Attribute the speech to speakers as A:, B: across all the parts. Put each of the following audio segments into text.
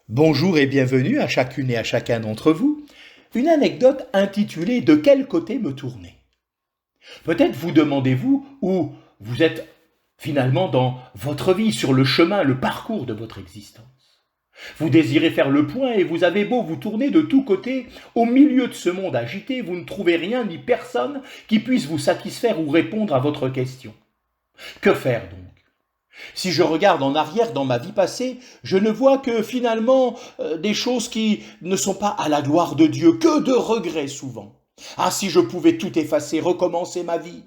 A: Bonjour et bienvenue à chacune et à chacun d'entre vous. Une anecdote intitulée « De quel côté me tourner ?» Peut-être vous demandez-vous où vous êtes finalement dans votre vie, sur le chemin, le parcours de votre existence. Vous désirez faire le point et vous avez beau vous tourner de tous côtés, au milieu de ce monde agité, vous ne trouvez rien ni personne qui puisse vous satisfaire ou répondre à votre question. Que faire donc ? Si je regarde en arrière dans ma vie passée, je ne vois que finalement des choses qui ne sont pas à la gloire de Dieu, que de regrets souvent. Ah, si je pouvais tout effacer, recommencer ma vie.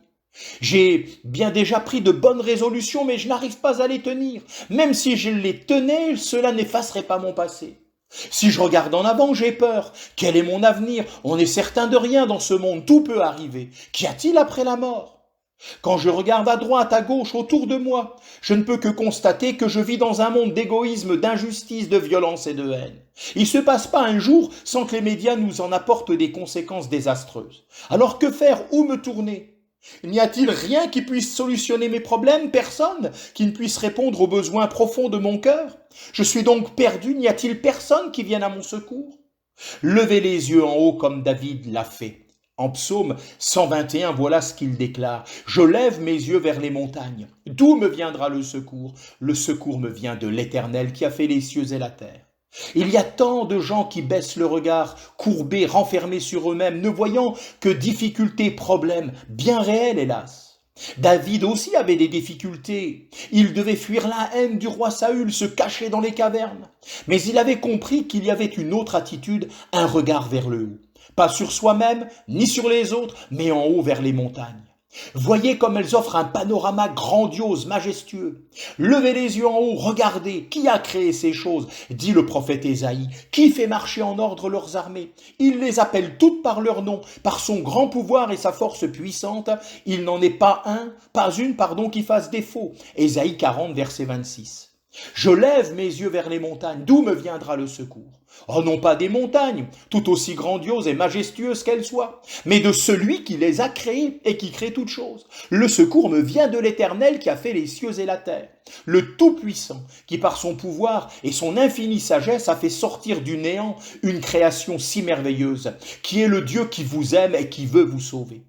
A: J'ai bien déjà pris de bonnes résolutions, mais je n'arrive pas à les tenir. Même si je les tenais, cela n'effacerait pas mon passé. Si je regarde en avant, j'ai peur. Quel est mon avenir? On n'est certain de rien dans ce monde, tout peut arriver. Qu'y a-t-il après la mort? Quand je regarde à droite, à gauche, autour de moi, je ne peux que constater que je vis dans un monde d'égoïsme, d'injustice, de violence et de haine. Il ne se passe pas un jour sans que les médias nous en apportent des conséquences désastreuses. Alors que faire? Où me tourner? N'y a-t-il rien qui puisse solutionner mes problèmes? Personne qui ne puisse répondre aux besoins profonds de mon cœur? Je suis donc perdu, n'y a-t-il personne qui vienne à mon secours? Levez les yeux en haut comme David l'a fait. En psaume 121, voilà ce qu'il déclare. Je lève mes yeux vers les montagnes. D'où me viendra le secours? Le secours me vient de l'Éternel qui a fait les cieux et la terre. Il y a tant de gens qui baissent le regard, courbés, renfermés sur eux-mêmes, ne voyant que difficultés, problèmes, bien réels hélas. David aussi avait des difficultés. Il devait fuir la haine du roi Saül, se cacher dans les cavernes. Mais il avait compris qu'il y avait une autre attitude, un regard vers le haut. Pas sur soi-même, ni sur les autres, mais en haut vers les montagnes. Voyez comme elles offrent un panorama grandiose, majestueux. Levez les yeux en haut, regardez, qui a créé ces choses, dit le prophète Ésaïe, qui fait marcher en ordre leurs armées. Il les appelle toutes par leur nom, par son grand pouvoir et sa force puissante. Il n'en est pas une, qui fasse défaut. Ésaïe 40, verset 26. Je lève mes yeux vers les montagnes, d'où me viendra le secours? Oh, non pas des montagnes, tout aussi grandioses et majestueuses qu'elles soient, mais de celui qui les a créées et qui crée toutes choses. Le secours me vient de l'Éternel qui a fait les cieux et la terre, le Tout-Puissant qui par son pouvoir et son infinie sagesse a fait sortir du néant une création si merveilleuse, qui est le Dieu qui vous aime et qui veut vous sauver.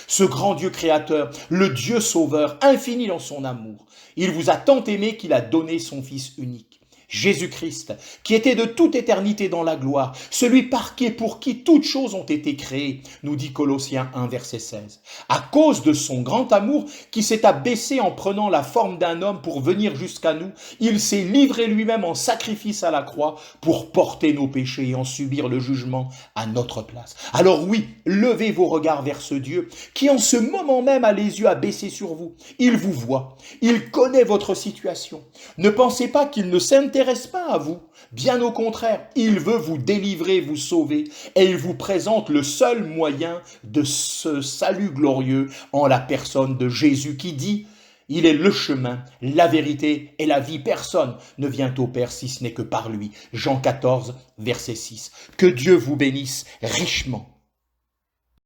A: Ce grand Dieu créateur, le Dieu sauveur, infini dans son amour, il vous a tant aimé qu'il a donné son Fils unique. Jésus-Christ, qui était de toute éternité dans la gloire, celui par qui et pour qui toutes choses ont été créées, nous dit Colossiens 1, verset 16. À cause de son grand amour qui s'est abaissé en prenant la forme d'un homme pour venir jusqu'à nous, il s'est livré lui-même en sacrifice à la croix pour porter nos péchés et en subir le jugement à notre place. Alors oui, levez vos regards vers ce Dieu qui en ce moment même a les yeux abaissés sur vous. Il vous voit, il connaît votre situation. Ne pensez pas qu'il ne s'intéresse pas à vous. Bien au contraire, il veut vous délivrer, vous sauver, et il vous présente le seul moyen de ce salut glorieux en la personne de Jésus qui dit « Il est le chemin, la vérité et la vie. Personne ne vient au Père si ce n'est que par lui. » Jean 14, verset 6. Que Dieu vous bénisse richement.